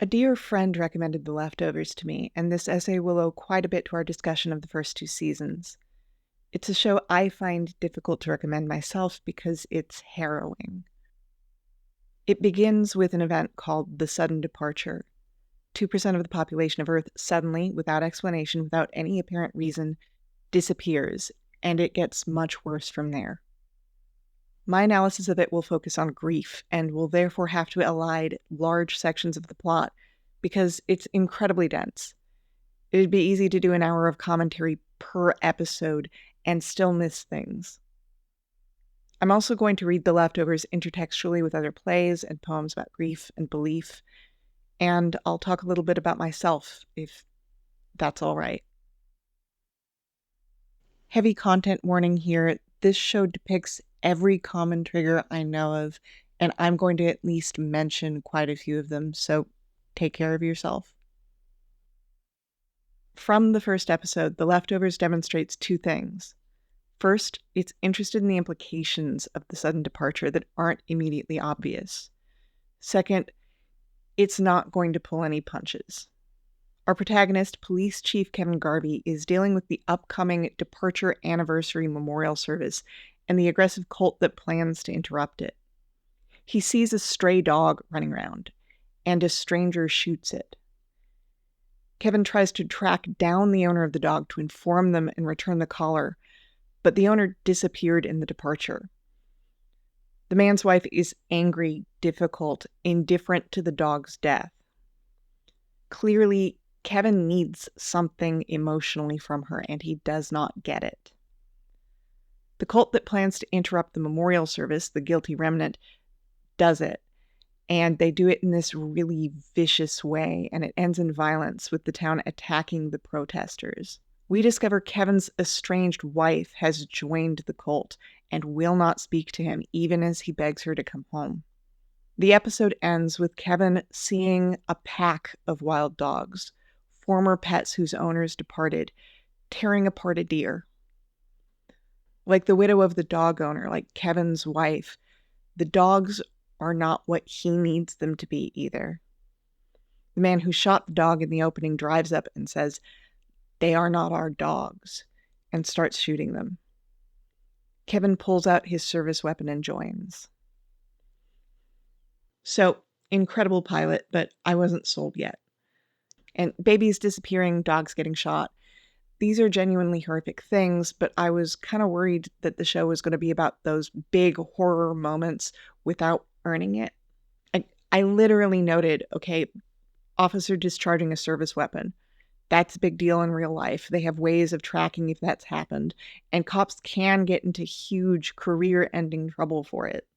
A dear friend recommended The Leftovers to me, and this essay will owe quite a bit to our discussion of the first two seasons. It's a show I find difficult to recommend myself because it's harrowing. It begins with an event called the sudden departure. 2% of the population of Earth suddenly, without explanation, without any apparent reason, disappears, and it gets much worse from there. My analysis of it will focus on grief and will therefore have to elide large sections of the plot because it's incredibly dense. It'd be easy to do an hour of commentary per episode and still miss things. I'm also going to read The Leftovers intertextually with other plays and poems about grief and belief, and I'll talk a little bit about myself, if that's all right. Heavy content warning here. This show depicts every common trigger I know of, and I'm going to at least mention quite a few of them, so take care of yourself. From the first episode, The Leftovers demonstrates two things. First, it's interested in the implications of the sudden departure that aren't immediately obvious. Second, it's not going to pull any punches. Our protagonist, Police Chief Kevin Garvey, is dealing with the upcoming departure anniversary memorial service and the aggressive cult that plans to interrupt it. He sees a stray dog running around, and a stranger shoots it. Kevin tries to track down the owner of the dog to inform them and return the collar, but the owner disappeared in the departure. The man's wife is angry, difficult, indifferent to the dog's death. Clearly, Kevin needs something emotionally from her, and he does not get it. The cult that plans to interrupt the memorial service, the Guilty Remnant, does it. And they do it in this really vicious way, and it ends in violence with the town attacking the protesters. We discover Kevin's estranged wife has joined the cult and will not speak to him, even as he begs her to come home. The episode ends with Kevin seeing a pack of wild dogs, former pets whose owners departed, tearing apart a deer. Like the widow of the dog owner, like Kevin's wife, the dogs are not what he needs them to be either. The man who shot the dog in the opening drives up and says, "They are not our dogs," and starts shooting them. Kevin pulls out his service weapon and joins. So, incredible pilot, but I wasn't sold yet. And babies disappearing, dogs getting shot. These are genuinely horrific things, but I was kind of worried that the show was going to be about those big horror moments without earning it. I literally noted, okay, officer discharging a service weapon. That's a big deal in real life. They have ways of tracking if that's happened, and cops can get into huge career-ending trouble for it.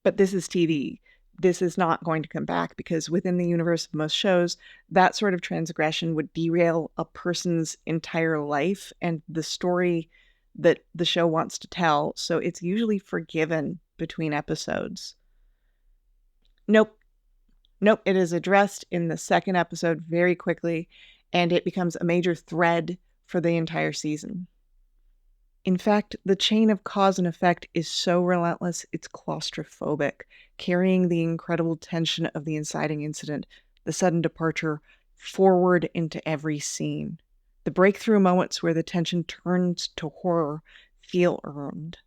But this is TV. This is not going to come back because within the universe of most shows, that sort of transgression would derail a person's entire life and the story that the show wants to tell, so it's usually forgiven between episodes. Nope, it is addressed in the second episode very quickly, and it becomes a major thread for the entire season. In fact, the chain of cause and effect is so relentless, it's claustrophobic, carrying the incredible tension of the inciting incident, the sudden departure, forward into every scene. The breakthrough moments where the tension turns to horror feel earned.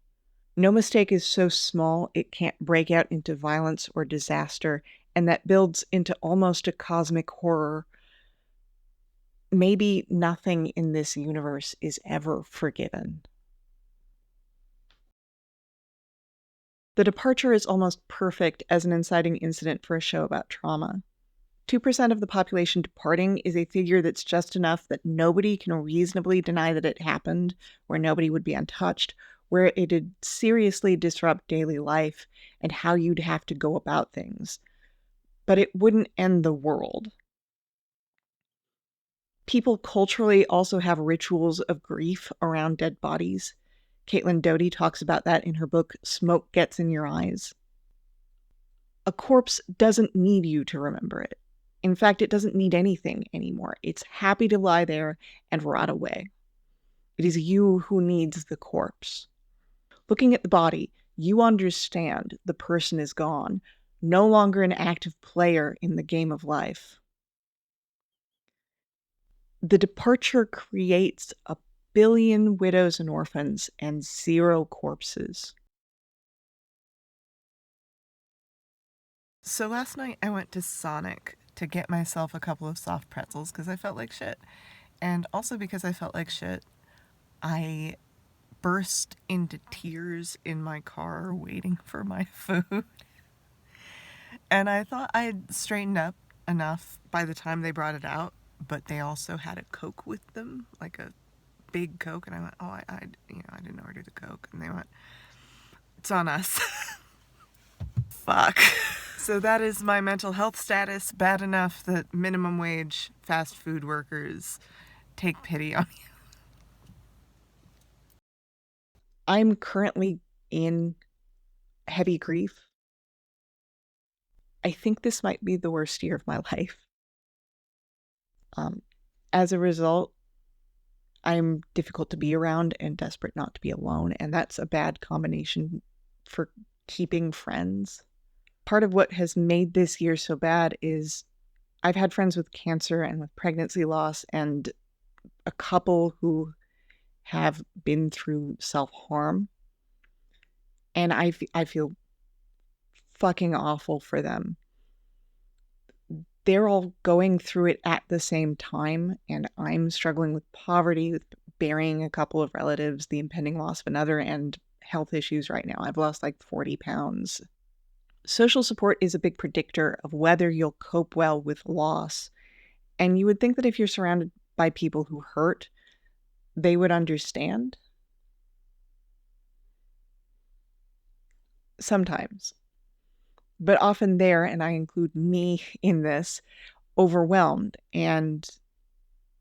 No mistake is so small it can't break out into violence or disaster, and that builds into almost a cosmic horror. Maybe nothing in this universe is ever forgiven. The departure is almost perfect as an inciting incident for a show about trauma. 2% of the population departing is a figure that's just enough that nobody can reasonably deny that it happened, where nobody would be untouched, where it'd seriously disrupt daily life and how you'd have to go about things. But it wouldn't end the world. People culturally also have rituals of grief around dead bodies. Caitlin Doughty talks about that in her book, Smoke Gets in Your Eyes. A corpse doesn't need you to remember it. In fact, it doesn't need anything anymore. It's happy to lie there and rot away. It is you who needs the corpse. Looking at the body, you understand the person is gone, no longer an active player in the game of life. The departure creates a billion widows and orphans and 0 corpses. So last night I went to Sonic to get myself a couple of soft pretzels because I felt like shit. And also because I felt like shit, I burst into tears in my car waiting for my food. And I thought I'd straightened up enough by the time they brought it out, but they also had a Coke with them, like a big Coke. And I went, oh, I didn't order the Coke. And they went, it's on us. Fuck. So that is my mental health status, bad enough that minimum wage fast food workers take pity on me. I'm currently in heavy grief. I think this might be the worst year of my life. As a result, I'm difficult to be around and desperate not to be alone, and that's a bad combination for keeping friends. Part of what has made this year so bad is I've had friends with cancer and with pregnancy loss and a couple who have been through self-harm, and I feel fucking awful for them. They're all going through it at the same time, and I'm struggling with poverty, with burying a couple of relatives, the impending loss of another, and health issues right now. I've lost like 40 pounds. Social support is a big predictor of whether you'll cope well with loss, and you would think that if you're surrounded by people who hurt, they would understand. Sometimes. But often they're, and I include me in this, overwhelmed, and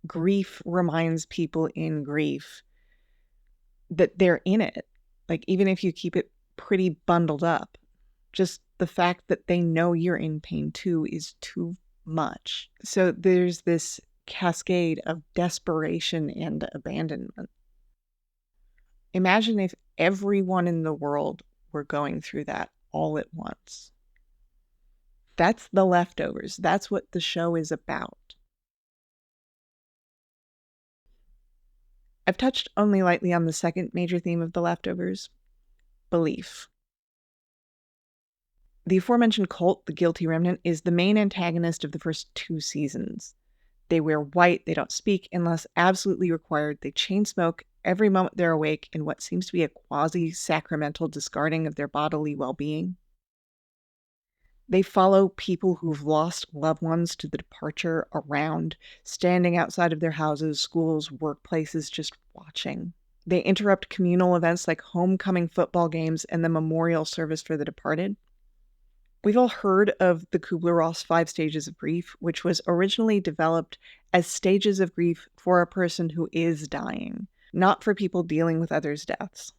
grief reminds people in grief that they're in it. Like, even if you keep it pretty bundled up, just the fact that they know you're in pain too is too much. So there's this cascade of desperation and abandonment. Imagine if everyone in the world were going through that all at once. That's The Leftovers. That's what the show is about. I've touched only lightly on the second major theme of The Leftovers, belief. The aforementioned cult, the Guilty Remnant, is the main antagonist of the first 2 seasons. They wear white, they don't speak unless absolutely required, they chain smoke every moment they're awake in what seems to be a quasi-sacramental discarding of their bodily well-being. They follow people who've lost loved ones to the departure around, standing outside of their houses, schools, workplaces, just watching. They interrupt communal events like homecoming football games and the memorial service for the departed. We've all heard of the Kubler-Ross 5 stages of grief, which was originally developed as stages of grief for a person who is dying, not for people dealing with others' deaths.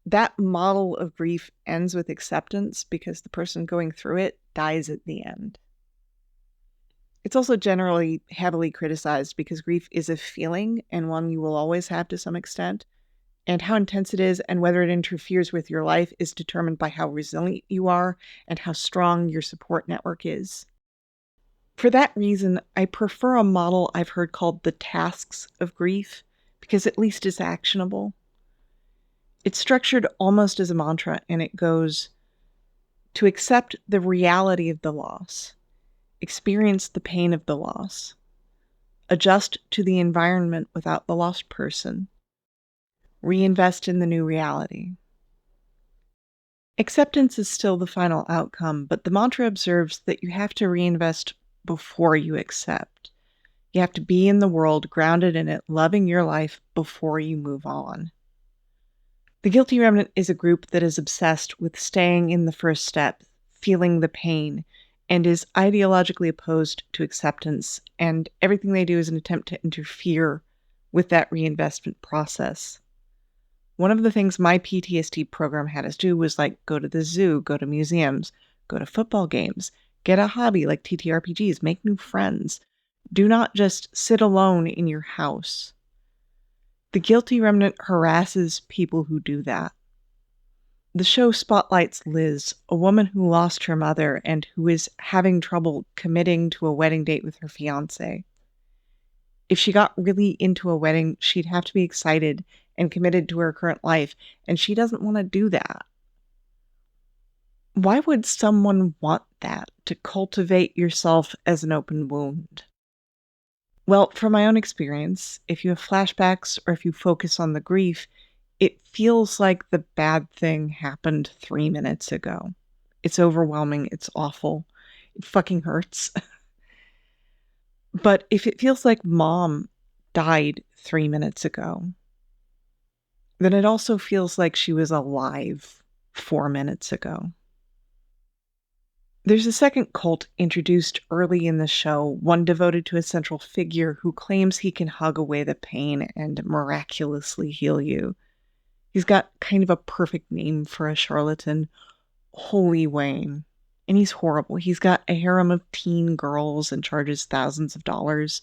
That model of grief ends with acceptance because the person going through it dies at the end. It's also generally heavily criticized because grief is a feeling and one you will always have to some extent, and how intense it is and whether it interferes with your life is determined by how resilient you are and how strong your support network is. For that reason, I prefer a model I've heard called the tasks of grief because at least it's actionable. It's structured almost as a mantra, and it goes, to accept the reality of the loss, experience the pain of the loss, adjust to the environment without the lost person, reinvest in the new reality. Acceptance is still the final outcome, but the mantra observes that you have to reinvest before you accept. You have to be in the world, grounded in it, loving your life before you move on. The Guilty Remnant is a group that is obsessed with staying in the first step, feeling the pain, and is ideologically opposed to acceptance, and everything they do is an attempt to interfere with that reinvestment process. One of the things my PTSD program had us do was like go to the zoo, go to museums, go to football games, get a hobby like TTRPGs, make new friends. Do not just sit alone in your house. The Guilty Remnant harasses people who do that. The show spotlights Liz, a woman who lost her mother and who is having trouble committing to a wedding date with her fiancé. If she got really into a wedding, she'd have to be excited and committed to her current life, and she doesn't want to do that. Why would someone want that, to cultivate yourself as an open wound? Well, from my own experience, if you have flashbacks or if you focus on the grief, it feels like the bad thing happened 3 minutes ago. It's overwhelming. It's awful. It fucking hurts. But if it feels like mom died 3 minutes ago, then it also feels like she was alive 4 minutes ago. There's a second cult introduced early in the show, one devoted to a central figure who claims he can hug away the pain and miraculously heal you. He's got kind of a perfect name for a charlatan, Holy Wayne. And he's horrible. He's got a harem of teen girls and charges thousands of dollars.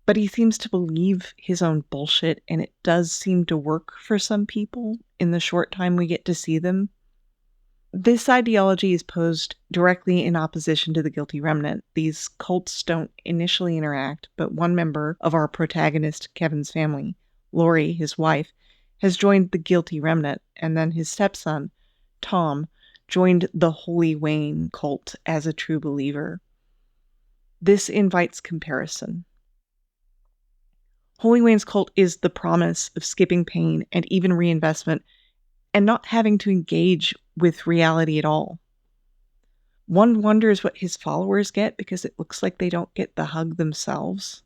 But he seems to believe his own bullshit, and it does seem to work for some people in the short time we get to see them. This ideology is posed directly in opposition to the Guilty Remnant. These cults don't initially interact, but one member of our protagonist, Kevin's family, Lori, his wife, has joined the Guilty Remnant, and then his stepson, Tom, joined the Holy Wayne cult as a true believer. This invites comparison. Holy Wayne's cult is the promise of skipping pain and even reinvestment and not having to engage with reality at all. One wonders what his followers get because it looks like they don't get the hug themselves.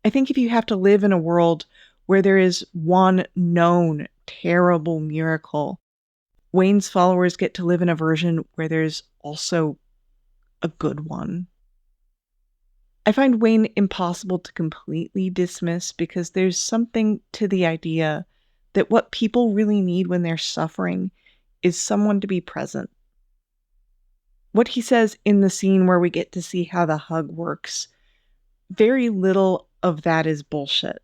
I think if you have to live in a world where there is one known terrible miracle, Wayne's followers get to live in a version where there's also a good one. I find Wayne impossible to completely dismiss because there's something to the idea that what people really need when they're suffering is someone to be present. What he says in the scene where we get to see how the hug works, very little of that is bullshit.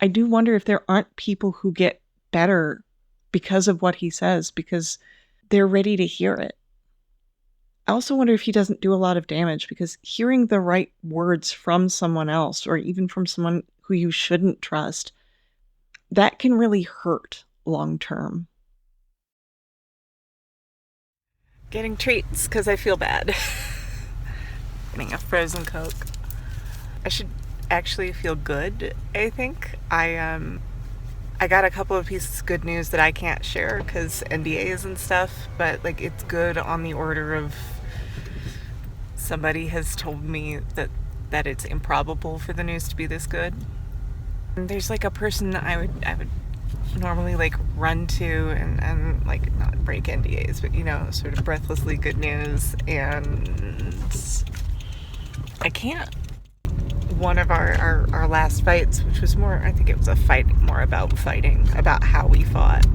I do wonder if there aren't people who get better because of what he says, because they're ready to hear it. I also wonder if he doesn't do a lot of damage, because hearing the right words from someone else, or even from someone who you shouldn't trust, that can really hurt long term. Getting treats because I feel bad. Getting a frozen Coke. I should actually feel good, I think. I got a couple of pieces of good news that I can't share because NDAs and stuff, but like it's good on the order of somebody has told me that it's improbable for the news to be this good. And there's like a person that I would normally like run to and like not break NDAs, but you know, sort of breathlessly good news, and I can't. One of our last fights, which was more, I think it was a fight more about fighting, about how we fought.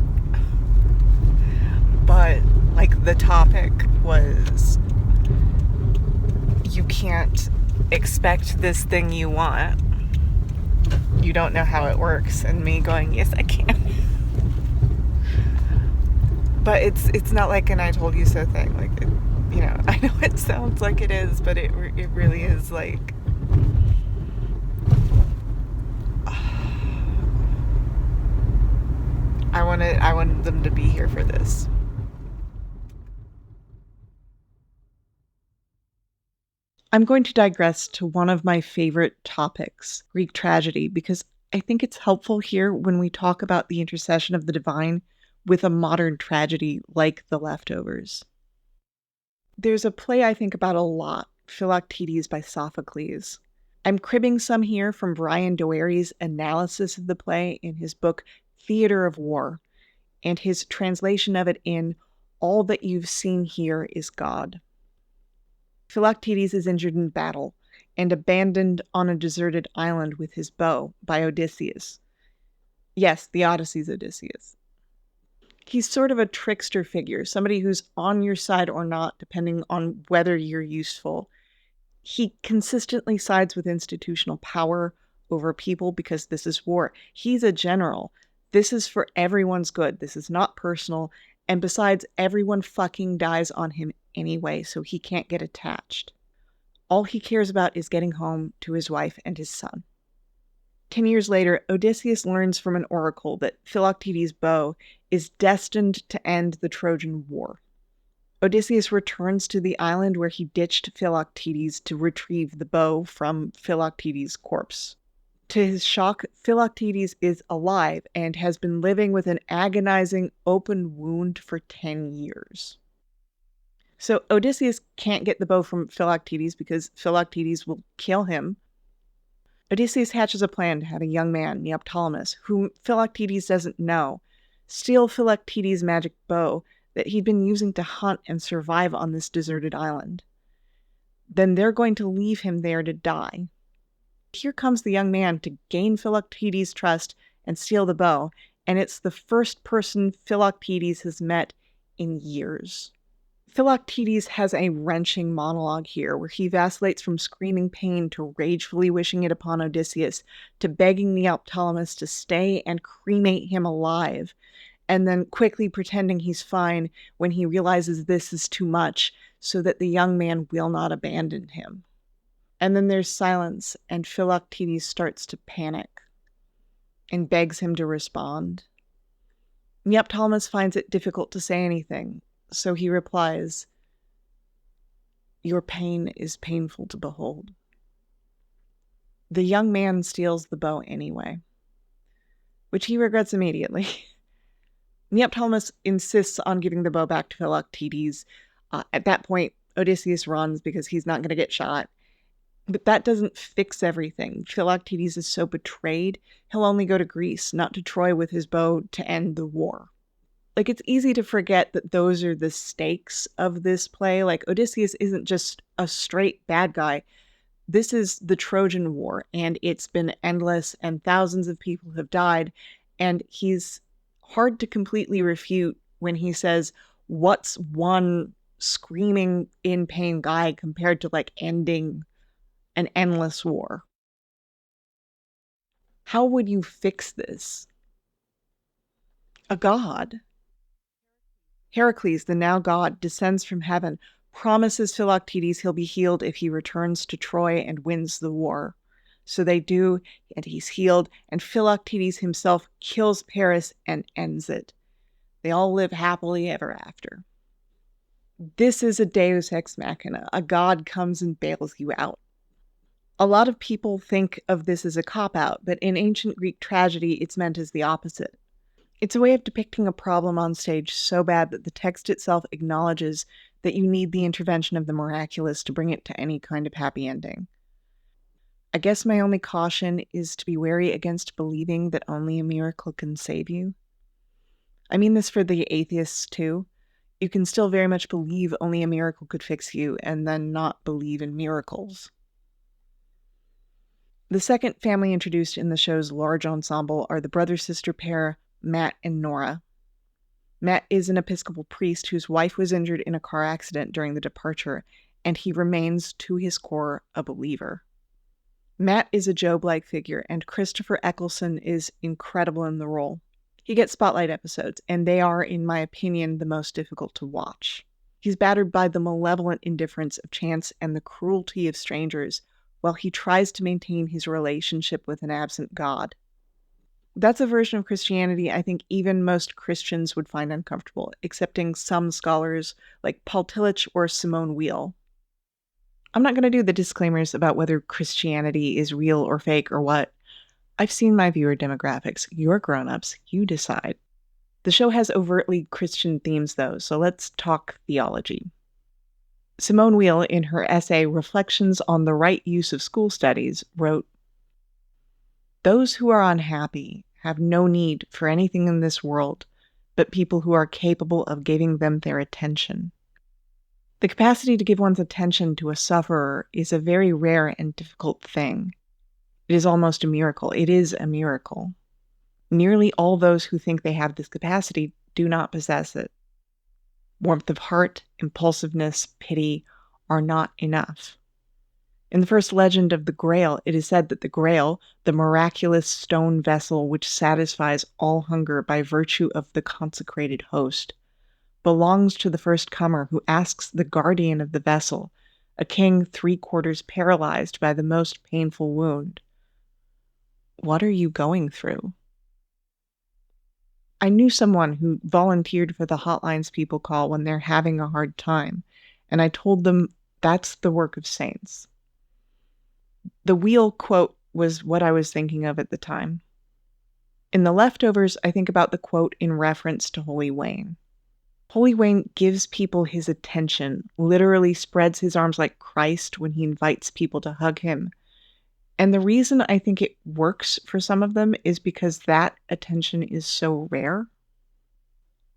But like the topic was, you can't expect this thing you want. You don't know how it works. And me going, yes, I can. But it's not like an I told you so thing. Like, it, you know, I know it sounds like it is, but it really is like, I wanted them to be here for this. I'm going to digress to one of my favorite topics, Greek tragedy, because I think it's helpful here when we talk about the intercession of the divine with a modern tragedy like The Leftovers. There's a play I think about a lot, Philoctetes by Sophocles. I'm cribbing some here from Brian Doerry's analysis of the play in his book Theatre of War, and his translation of it in All That You've Seen Here is God. Philoctetes is injured in battle and abandoned on a deserted island with his bow by Odysseus. Yes, the Odyssey's Odysseus. He's sort of a trickster figure, somebody who's on your side or not, depending on whether you're useful. He consistently sides with institutional power over people because this is war. He's a general. This is for everyone's good. This is not personal. And besides, everyone fucking dies on him anyway, so he can't get attached. All he cares about is getting home to his wife and his son. 10 years later, Odysseus learns from an oracle that Philoctetes' bow is destined to end the Trojan War. Odysseus returns to the island where he ditched Philoctetes to retrieve the bow from Philoctetes' corpse. To his shock, Philoctetes is alive and has been living with an agonizing open wound for 10 years. So Odysseus can't get the bow from Philoctetes because Philoctetes will kill him. Odysseus hatches a plan to have a young man, Neoptolemus, whom Philoctetes doesn't know, steal Philoctetes' magic bow that he'd been using to hunt and survive on this deserted island. Then they're going to leave him there to die. Here comes the young man to gain Philoctetes' trust and steal the bow, and it's the first person Philoctetes has met in years. Philoctetes has a wrenching monologue here where he vacillates from screaming pain to ragefully wishing it upon Odysseus to begging Neoptolemus to stay and cremate him alive, and then quickly pretending he's fine when he realizes this is too much so that the young man will not abandon him. And then there's silence, and Philoctetes starts to panic and begs him to respond. Neoptolemus finds it difficult to say anything, so he replies, "Your pain is painful to behold." The young man steals the bow anyway, which he regrets immediately. Neoptolemus insists on giving the bow back to Philoctetes. At that point, Odysseus runs because he's not going to get shot. But that doesn't fix everything. Philoctetes is so betrayed, he'll only go to Greece, not to Troy with his bow to end the war. Like, it's easy to forget that those are the stakes of this play. Like, Odysseus isn't just a straight bad guy. This is the Trojan War, and it's been endless, and thousands of people have died, and he's hard to completely refute when he says, what's one screaming in pain guy compared to, like, ending an endless war? How would you fix this? A god. Heracles, the now god, descends from heaven, promises Philoctetes he'll be healed if he returns to Troy and wins the war. So they do, and he's healed, and Philoctetes himself kills Paris and ends it. They all live happily ever after. This is a deus ex machina. A god comes and bails you out. A lot of people think of this as a cop-out, but in ancient Greek tragedy, it's meant as the opposite. It's a way of depicting a problem on stage so bad that the text itself acknowledges that you need the intervention of the miraculous to bring it to any kind of happy ending. I guess my only caution is to be wary against believing that only a miracle can save you. I mean this for the atheists too. You can still very much believe only a miracle could fix you and then not believe in miracles. The second family introduced in the show's large ensemble are the brother-sister pair Matt and Nora. Matt is an Episcopal priest whose wife was injured in a car accident during the departure, and he remains, to his core, a believer. Matt is a Job-like figure, and Christopher Eccleston is incredible in the role. He gets spotlight episodes, and they are, in my opinion, the most difficult to watch. He's battered by the malevolent indifference of chance and the cruelty of strangers, while he tries to maintain his relationship with an absent God. That's a version of Christianity I think even most Christians would find uncomfortable, excepting some scholars like Paul Tillich or Simone Weil. I'm not going to do the disclaimers about whether Christianity is real or fake or what. I've seen my viewer demographics. You're grown-ups. You decide. The show has overtly Christian themes, though, so let's talk theology. Simone Weil, in her essay Reflections on the Right Use of School Studies, wrote, "Those who are unhappy have no need for anything in this world but people who are capable of giving them their attention. The capacity to give one's attention to a sufferer is a very rare and difficult thing. It is almost a miracle. It is a miracle. Nearly all those who think they have this capacity do not possess it. Warmth of heart, impulsiveness, pity are not enough. In the first legend of the Grail, it is said that the Grail, the miraculous stone vessel which satisfies all hunger by virtue of the consecrated host, belongs to the first comer who asks the guardian of the vessel, a king 3/4 paralyzed by the most painful wound, "What are you going through?" I knew someone who volunteered for the hotlines people call when they're having a hard time, and I told them that's the work of saints. The wheel quote was what I was thinking of at the time. In The Leftovers, I think about the quote in reference to Holy Wayne. Holy Wayne gives people his attention, literally spreads his arms like Christ when he invites people to hug him. And the reason I think it works for some of them is because that attention is so rare.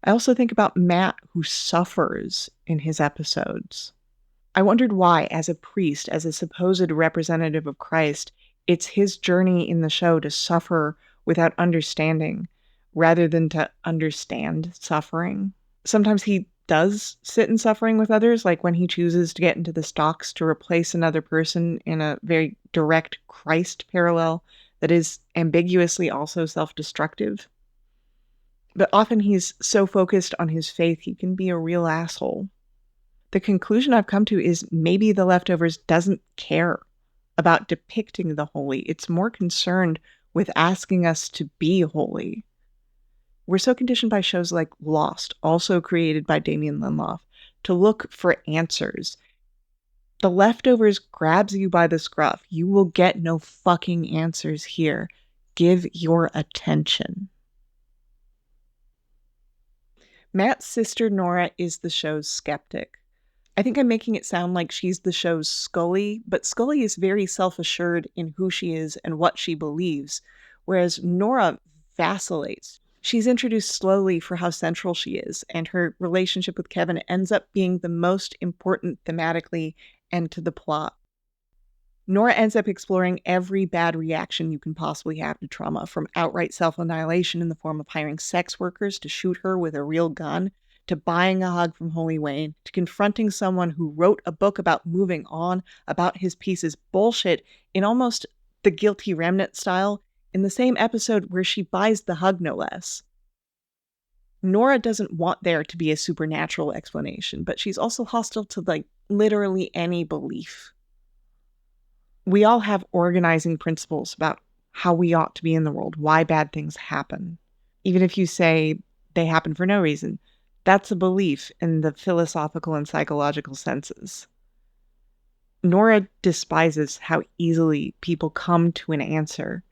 I also think about Matt, who suffers in his episodes. I wondered why, as a priest, as a supposed representative of Christ, it's his journey in the show to suffer without understanding, rather than to understand suffering. Sometimes he does sit in suffering with others, like when he chooses to get into the stocks to replace another person in a very direct Christ parallel that is ambiguously also self-destructive. But often he's so focused on his faith, he can be a real asshole. The conclusion I've come to is maybe The Leftovers doesn't care about depicting the holy. It's more concerned with asking us to be holy. We're so conditioned by shows like Lost, also created by Damien Lindelof, to look for answers. The Leftovers grabs you by the scruff. You will get no fucking answers here. Give your attention. Matt's sister Nora is the show's skeptic. I think I'm making it sound like she's the show's Scully, but Scully is very self-assured in who she is and what she believes, whereas Nora vacillates. She's introduced slowly for how central she is, and her relationship with Kevin ends up being the most important thematically and to the plot. Nora ends up exploring every bad reaction you can possibly have to trauma, from outright self-annihilation in the form of hiring sex workers to shoot her with a real gun, to buying a hug from Holy Wayne, to confronting someone who wrote a book about moving on, about his piece's bullshit, in almost the Guilty Remnant style, in the same episode where she buys the hug, no less. Nora doesn't want there to be a supernatural explanation, but she's also hostile to, like, literally any belief. We all have organizing principles about how we ought to be in the world, why bad things happen. Even if you say they happen for no reason, that's a belief in the philosophical and psychological senses. Nora despises how easily people come to an answer,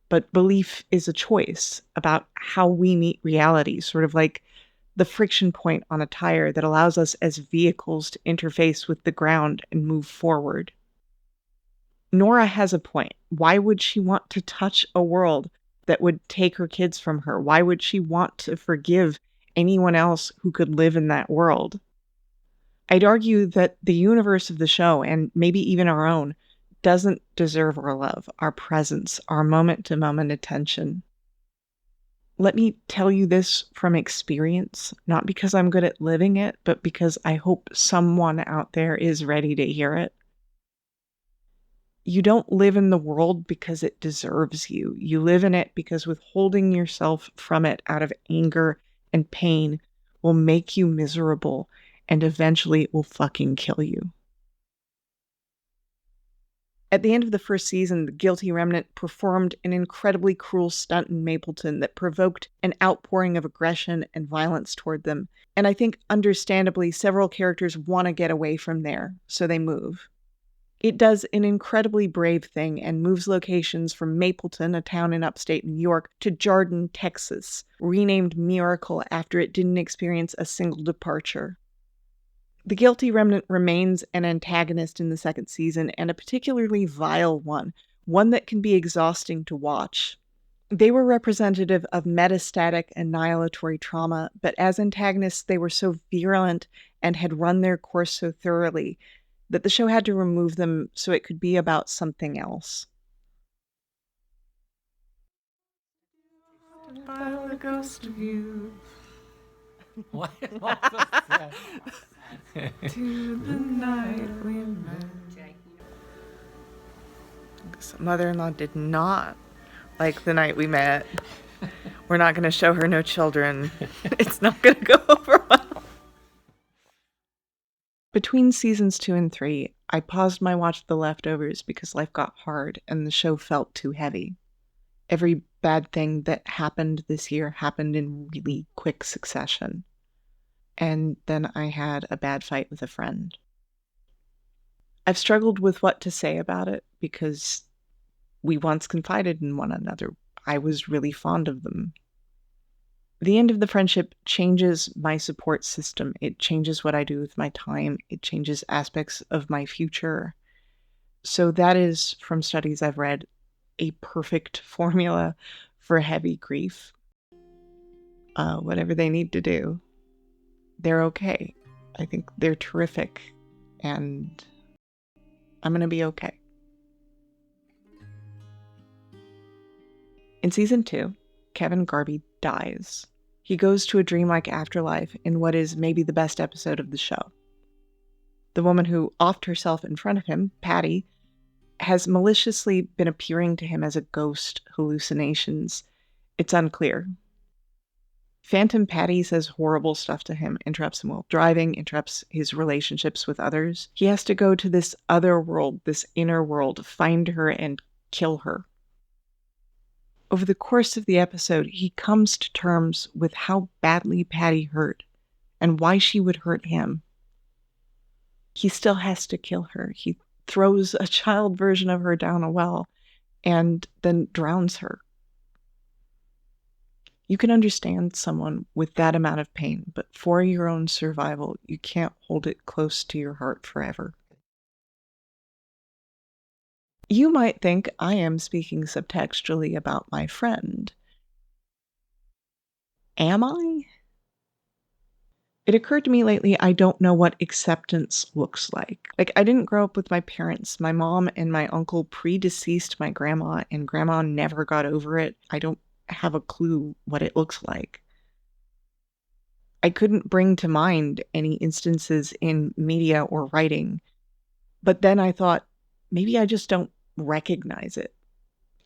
but belief is a choice about how we meet reality, sort of like the friction point on a tire that allows us as vehicles to interface with the ground and move forward. Nora has a point. Why would she want to touch a world that would take her kids from her? Why would she want to forgive anyone else who could live in that world? I'd argue that the universe of the show, and maybe even our own, doesn't deserve our love, our presence, our moment-to-moment attention. Let me tell you this from experience, not because I'm good at living it, but because I hope someone out there is ready to hear it. You don't live in the world because it deserves you. You live in it because withholding yourself from it out of anger and pain will make you miserable, and eventually it will fucking kill you. At the end of the first season, the Guilty Remnant performed an incredibly cruel stunt in Mapleton that provoked an outpouring of aggression and violence toward them. And I think, understandably, several characters want to get away from there, so they move. It does an incredibly brave thing and moves locations from Mapleton, a town in upstate New York, to Jordan, Texas, renamed Miracle after it didn't experience a single departure. The Guilty Remnant remains an antagonist in the second season, and a particularly vile one that can be exhausting to watch. They were representative of metastatic annihilatory trauma, but as antagonists they were so virulent and had run their course so thoroughly that the show had to remove them so it could be about something else. By the ghost of you. What? To the night we met. Mother-in-law did not like the night we met. We're not going to show her no children. It's not going to go over well. Between seasons 2 and 3, I paused my watch of The Leftovers because life got hard and the show felt too heavy. Every bad thing that happened this year happened in really quick succession. And then I had a bad fight with a friend. I've struggled with what to say about it because we once confided in one another. I was really fond of them. The end of the friendship changes my support system. It changes what I do with my time. It changes aspects of my future. So that is, from studies I've read, a perfect formula for heavy grief. Whatever they need to do, they're okay. I think they're terrific, and I'm going to be okay. In season 2, Kevin Garvey dies. He goes to a dreamlike afterlife in what is maybe the best episode of the show. The woman who offed herself in front of him, Patty, has maliciously been appearing to him as a ghost, hallucinations. It's unclear. Phantom Patty says horrible stuff to him, interrupts him while driving, interrupts his relationships with others. He has to go to this other world, this inner world, find her and kill her. Over the course of the episode, he comes to terms with how badly Patty hurt and why she would hurt him. He still has to kill her. He throws a child version of her down a well and then drowns her. You can understand someone with that amount of pain, but for your own survival, you can't hold it close to your heart forever. You might think I am speaking subtextually about my friend. Am I? It occurred to me lately I don't know what acceptance looks like. I didn't grow up with my parents. My mom and my uncle predeceased my grandma, and grandma never got over it. I don't have a clue what it looks like. I couldn't bring to mind any instances in media or writing, but then I thought, maybe I just don't recognize it.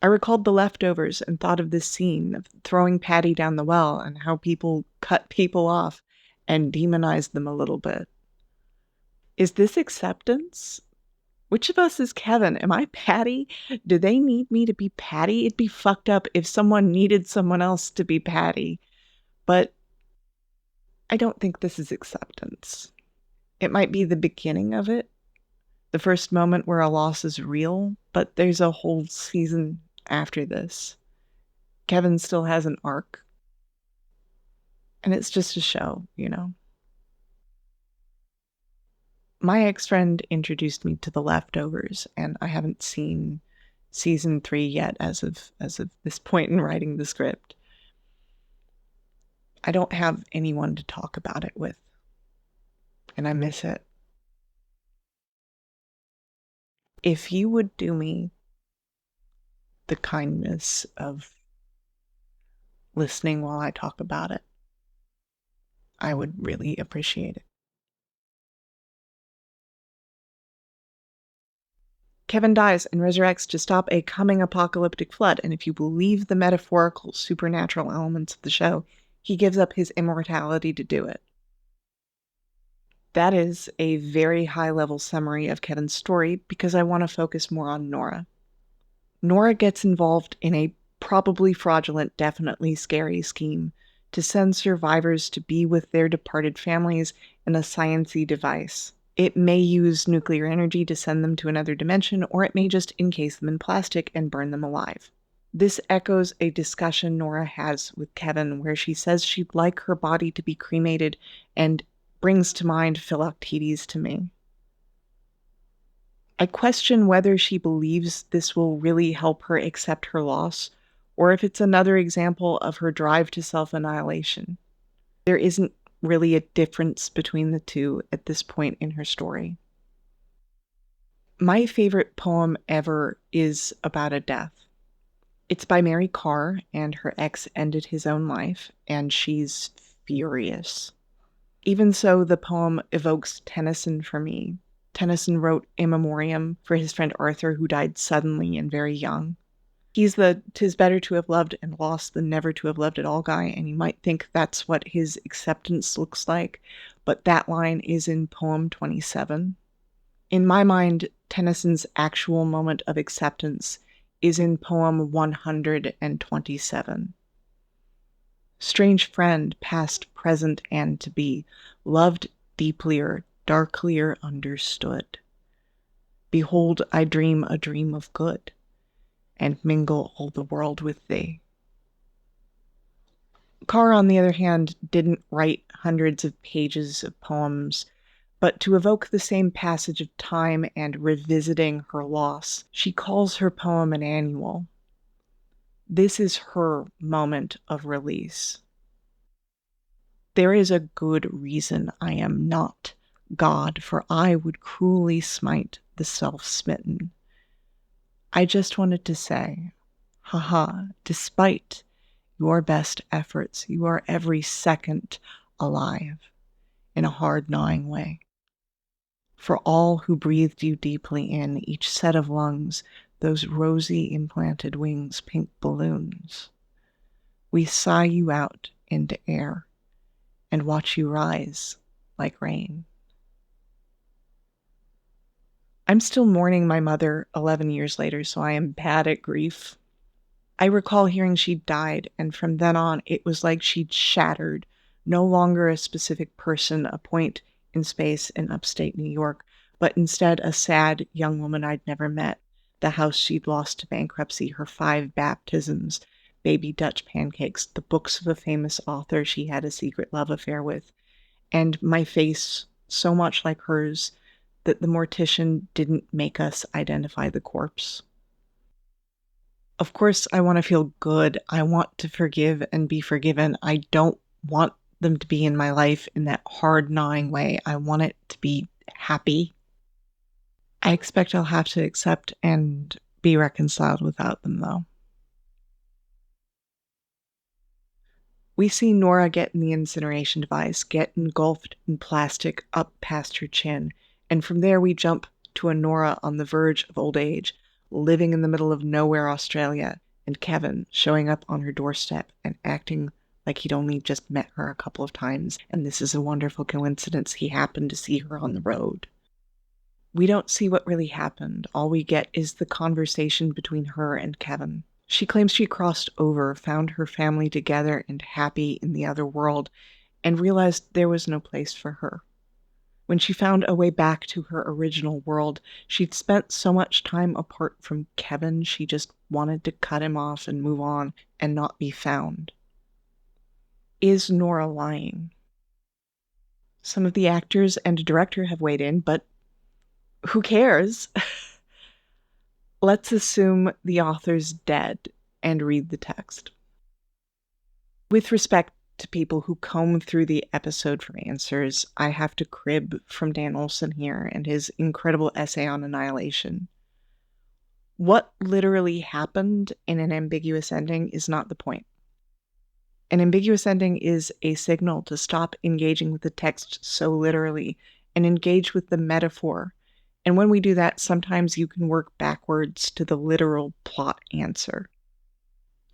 I recalled The Leftovers and thought of this scene of throwing Patty down the well and how people cut people off and demonized them a little bit. Is this acceptance? Which of us is Kevin? Am I Patty? Do they need me to be Patty? It'd be fucked up if someone needed someone else to be Patty. But I don't think this is acceptance. It might be the beginning of it, the first moment where a loss is real, but there's a whole season after this. Kevin still has an arc. And it's just a show, you know? My ex-friend introduced me to The Leftovers, and I haven't seen season 3 yet as of this point in writing the script. I don't have anyone to talk about it with, and I miss it. If you would do me the kindness of listening while I talk about it, I would really appreciate it. Kevin dies and resurrects to stop a coming apocalyptic flood, and if you believe the metaphorical supernatural elements of the show, he gives up his immortality to do it. That is a very high-level summary of Kevin's story because I want to focus more on Nora. Nora gets involved in a probably fraudulent, definitely scary scheme to send survivors to be with their departed families in a science-y device. It may use nuclear energy to send them to another dimension, or it may just encase them in plastic and burn them alive. This echoes a discussion Nora has with Kevin where she says she'd like her body to be cremated and brings to mind Philoctetes to me. I question whether she believes this will really help her accept her loss, or if it's another example of her drive to self-annihilation. There isn't really a difference between the two at this point in her story. My favorite poem ever is about a death. It's by Mary Karr, and her ex ended his own life, and she's furious. Even so, the poem evokes Tennyson for me. Tennyson wrote a memoriam for his friend Arthur, who died suddenly and very young. He's the "'tis better to have loved and lost than never to have loved at all" guy, and you might think that's what his acceptance looks like, but that line is in poem 27. In my mind, Tennyson's actual moment of acceptance is in poem 127. Strange friend, past, present, and to be, loved deeplier, darklier understood. Behold, I dream a dream of good, and mingle all the world with thee. Carr, on the other hand, didn't write hundreds of pages of poems, but to evoke the same passage of time and revisiting her loss, she calls her poem an annual. This is her moment of release. There is a good reason I am not God, for I would cruelly smite the self-smitten. I just wanted to say, haha, despite your best efforts, you are every second alive in a hard, gnawing way. For all who breathed you deeply in, each set of lungs, those rosy implanted wings, pink balloons, we sigh you out into air and watch you rise like rain. I'm still mourning my mother 11 years later, so I am bad at grief. I recall hearing she'd died, and from then on, it was like she'd shattered, no longer a specific person, a point in space in upstate New York, but instead a sad young woman I'd never met, the house she'd lost to bankruptcy, her 5 baptisms, baby Dutch pancakes, the books of a famous author she had a secret love affair with, and my face so much like hers that the mortician didn't make us identify the corpse. Of course, I want to feel good. I want to forgive and be forgiven. I don't want them to be in my life in that hard, gnawing way. I want it to be happy. I expect I'll have to accept and be reconciled without them, though. We see Nora get in the incineration device, get engulfed in plastic up past her chin, and from there we jump to a Nora on the verge of old age, living in the middle of nowhere, Australia, and Kevin showing up on her doorstep and acting like he'd only just met her a couple of times, and this is a wonderful coincidence he happened to see her on the road. We don't see what really happened. All we get is the conversation between her and Kevin. She claims she crossed over, found her family together and happy in the other world, and realized there was no place for her. When she found a way back to her original world, she'd spent so much time apart from Kevin, she just wanted to cut him off and move on and not be found. Is Nora lying? Some of the actors and director have weighed in, but who cares? Let's assume the author's dead and read the text. With respect to people who comb through the episode for answers, I have to crib from Dan Olson here and his incredible essay on annihilation. What literally happened in an ambiguous ending is not the point. An ambiguous ending is a signal to stop engaging with the text so literally and engage with the metaphor. And when we do that, sometimes you can work backwards to the literal plot answer.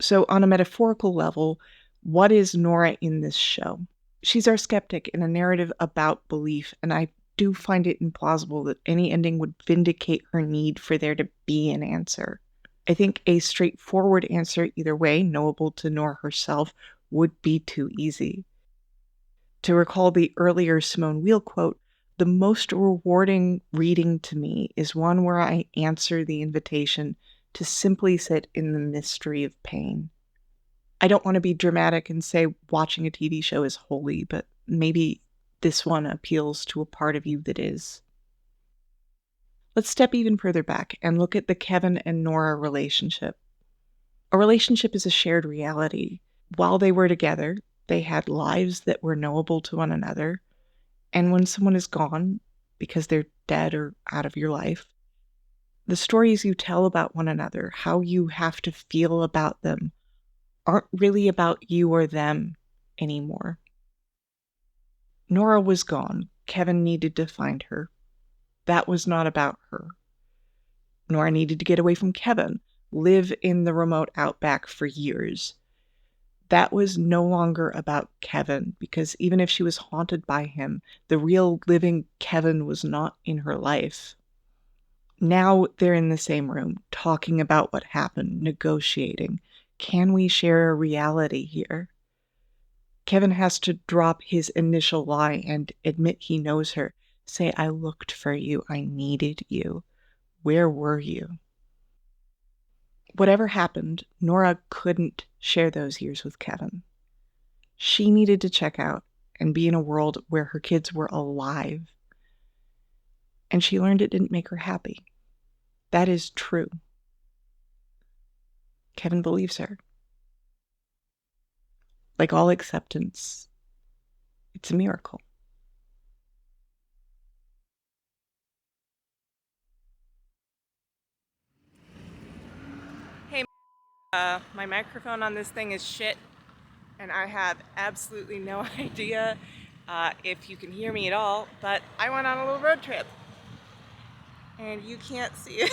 So on a metaphorical level, what is Nora in this show? She's our skeptic in a narrative about belief, and I do find it implausible that any ending would vindicate her need for there to be an answer. I think a straightforward answer either way, knowable to Nora herself, would be too easy. To recall the earlier Simone Weil quote, the most rewarding reading to me is one where I answer the invitation to simply sit in the mystery of pain. I don't want to be dramatic and say watching a TV show is holy, but maybe this one appeals to a part of you that is. Let's step even further back and look at the Kevin and Nora relationship. A relationship is a shared reality. While they were together, they had lives that were knowable to one another. And when someone is gone, because they're dead or out of your life, the stories you tell about one another, how you have to feel about them, aren't really about you or them anymore. Nora was gone. Kevin needed to find her. That was not about her. Nora needed to get away from Kevin, live in the remote outback for years. That was no longer about Kevin, because even if she was haunted by him, the real living Kevin was not in her life. Now they're in the same room, talking about what happened, negotiating. Can we share a reality here? Kevin has to drop his initial lie and admit he knows her. Say, I looked for you. I needed you. Where were you? Whatever happened, Nora couldn't share those years with Kevin. She needed to check out and be in a world where her kids were alive. And she learned it didn't make her happy. That is true. Kevin believes her. Like all acceptance, it's a miracle. Hey, my microphone on this thing is shit, and I have absolutely no idea if you can hear me at all, but I went on a little road trip, and you can't see it.